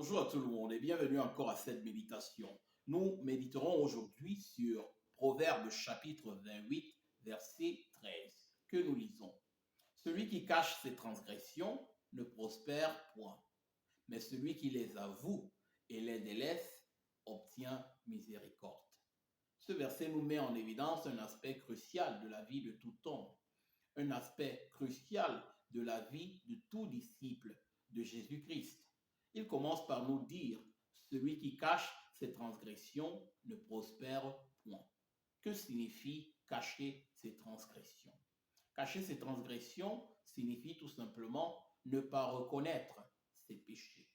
Bonjour à tout le monde et bienvenue encore à cette méditation. Nous méditerons aujourd'hui sur Proverbe chapitre 28, verset 13, que nous lisons. Celui qui cache ses transgressions ne prospère point, mais celui qui les avoue et les délaisse obtient miséricorde. Ce verset nous met en évidence un aspect crucial de la vie de tout homme, un aspect crucial de la vie de tout disciple de Jésus-Christ. Il commence par nous dire, celui qui cache ses transgressions ne prospère point. Que signifie cacher ses transgressions? Cacher ses transgressions signifie tout simplement ne pas reconnaître ses péchés.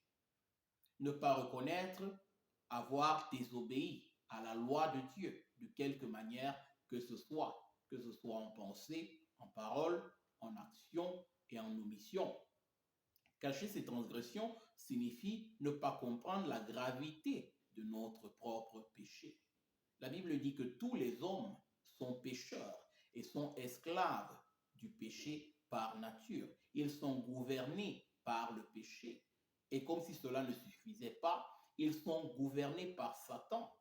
Ne pas reconnaître avoir désobéi à la loi de Dieu de quelque manière que ce soit en pensée, en parole, en action et en omission. Cacher ses transgressions signifie ne pas comprendre la gravité de notre propre péché. La Bible dit que tous les hommes sont pécheurs et sont esclaves du péché par nature. Ils sont gouvernés par le péché. Et comme si cela ne suffisait pas, ils sont gouvernés par Satan,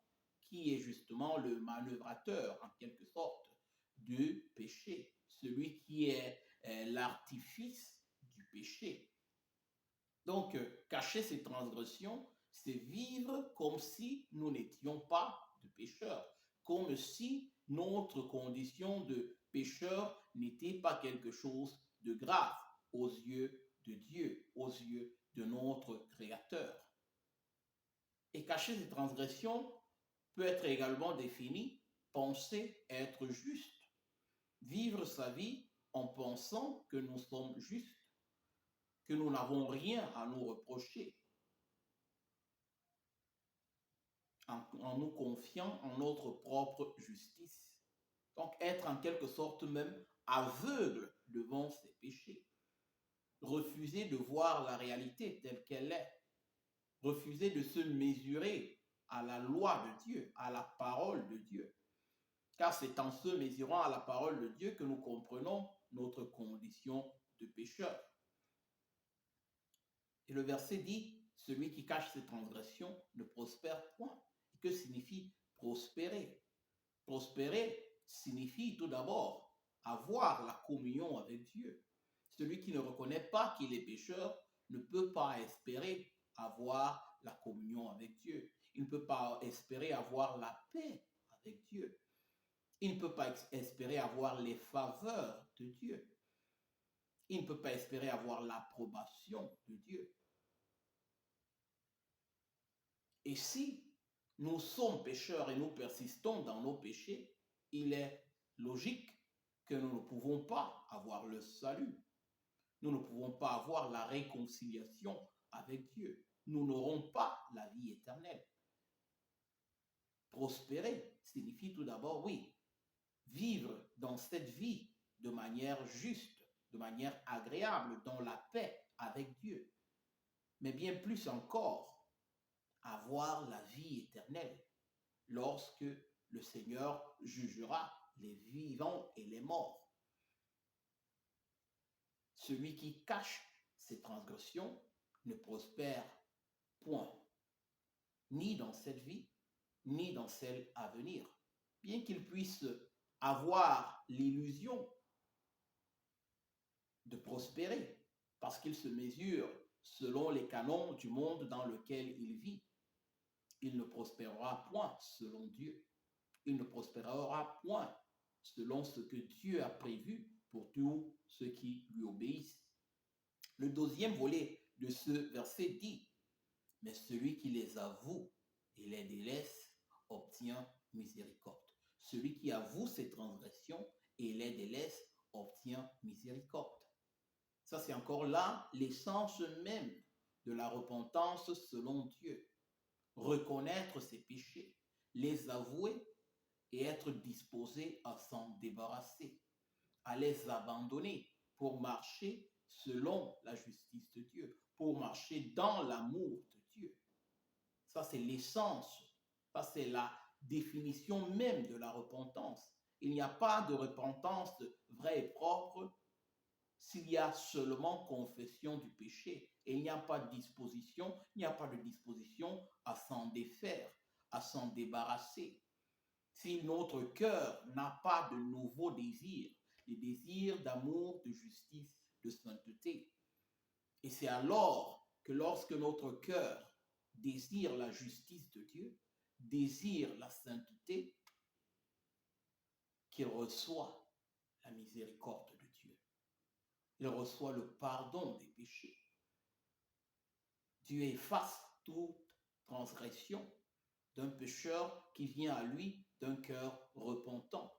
qui est justement le manœuvrateur, en quelque sorte, du péché, celui qui est l'artifice du péché. Donc, cacher ces transgressions, c'est vivre comme si nous n'étions pas de pécheurs, comme si notre condition de pécheur n'était pas quelque chose de grave aux yeux de Dieu, aux yeux de notre Créateur. Et cacher ces transgressions peut être également défini, penser être juste, vivre sa vie en pensant que nous sommes justes, que nous n'avons rien à nous reprocher, en nous confiant en notre propre justice. Donc être en quelque sorte même aveugle devant ses péchés. Refuser de voir la réalité telle qu'elle est. Refuser de se mesurer à la loi de Dieu, à la parole de Dieu. Car c'est en se mesurant à la parole de Dieu que nous comprenons notre condition de pécheur. Et le verset dit, celui qui cache ses transgressions ne prospère point. Et que signifie prospérer? Prospérer signifie tout d'abord avoir la communion avec Dieu. Celui qui ne reconnaît pas qu'il est pécheur ne peut pas espérer avoir la communion avec Dieu. Il ne peut pas espérer avoir la paix avec Dieu. Il ne peut pas espérer avoir les faveurs de Dieu. Il ne peut pas espérer avoir l'approbation de Dieu. Et si nous sommes pécheurs et nous persistons dans nos péchés, il est logique que nous ne pouvons pas avoir le salut. Nous ne pouvons pas avoir la réconciliation avec Dieu. Nous n'aurons pas la vie éternelle. Prospérer signifie tout d'abord, oui, vivre dans cette vie de manière juste, de manière agréable, dans la paix avec Dieu. Mais bien plus encore, avoir la vie éternelle lorsque le Seigneur jugera les vivants et les morts. Celui qui cache ses transgressions ne prospère point, ni dans cette vie, ni dans celle à venir. Bien qu'il puisse avoir l'illusion de prospérer, parce qu'il se mesure selon les canons du monde dans lequel il vit, il ne prospérera point selon Dieu. Il ne prospérera point selon ce que Dieu a prévu pour tous ceux qui lui obéissent. Le deuxième volet de ce verset dit, mais celui qui les avoue et les délaisse obtient miséricorde. Celui qui avoue ses transgressions et les délaisse obtient miséricorde. Ça, c'est encore là l'essence même de la repentance selon Dieu. Reconnaître ses péchés, les avouer et être disposé à s'en débarrasser, à les abandonner pour marcher selon la justice de Dieu, pour marcher dans l'amour de Dieu. Ça, c'est l'essence, ça, c'est la définition même de la repentance. Il n'y a pas de repentance vraie et propre s'il y a seulement confession du péché et il n'y a pas de disposition, il n'y a pas de disposition à s'en défaire, à s'en débarrasser. Si notre cœur n'a pas de nouveaux désirs, les désirs d'amour, de justice, de sainteté, et c'est alors que lorsque notre cœur désire la justice de Dieu, désire la sainteté, qu'il reçoit la miséricorde de Dieu. Il reçoit le pardon des péchés. Dieu efface toute transgression d'un pécheur qui vient à lui d'un cœur repentant,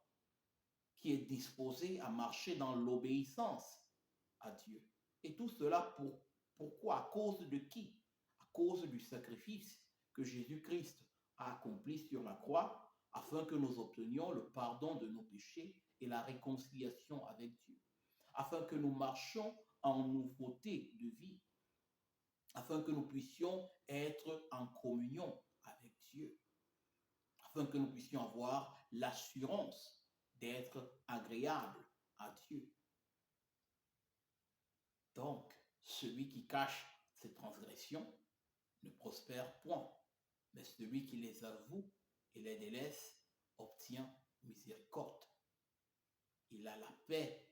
qui est disposé à marcher dans l'obéissance à Dieu. Et tout cela pourquoi? À cause de qui? À cause du sacrifice que Jésus-Christ a accompli sur la croix afin que nous obtenions le pardon de nos péchés et la réconciliation avec Dieu, afin que nous marchions en nouveauté de vie, afin que nous puissions être en communion avec Dieu, afin que nous puissions avoir l'assurance d'être agréables à Dieu. Donc, celui qui cache ses transgressions ne prospère point, mais celui qui les avoue et les délaisse obtient miséricorde. Il a la paix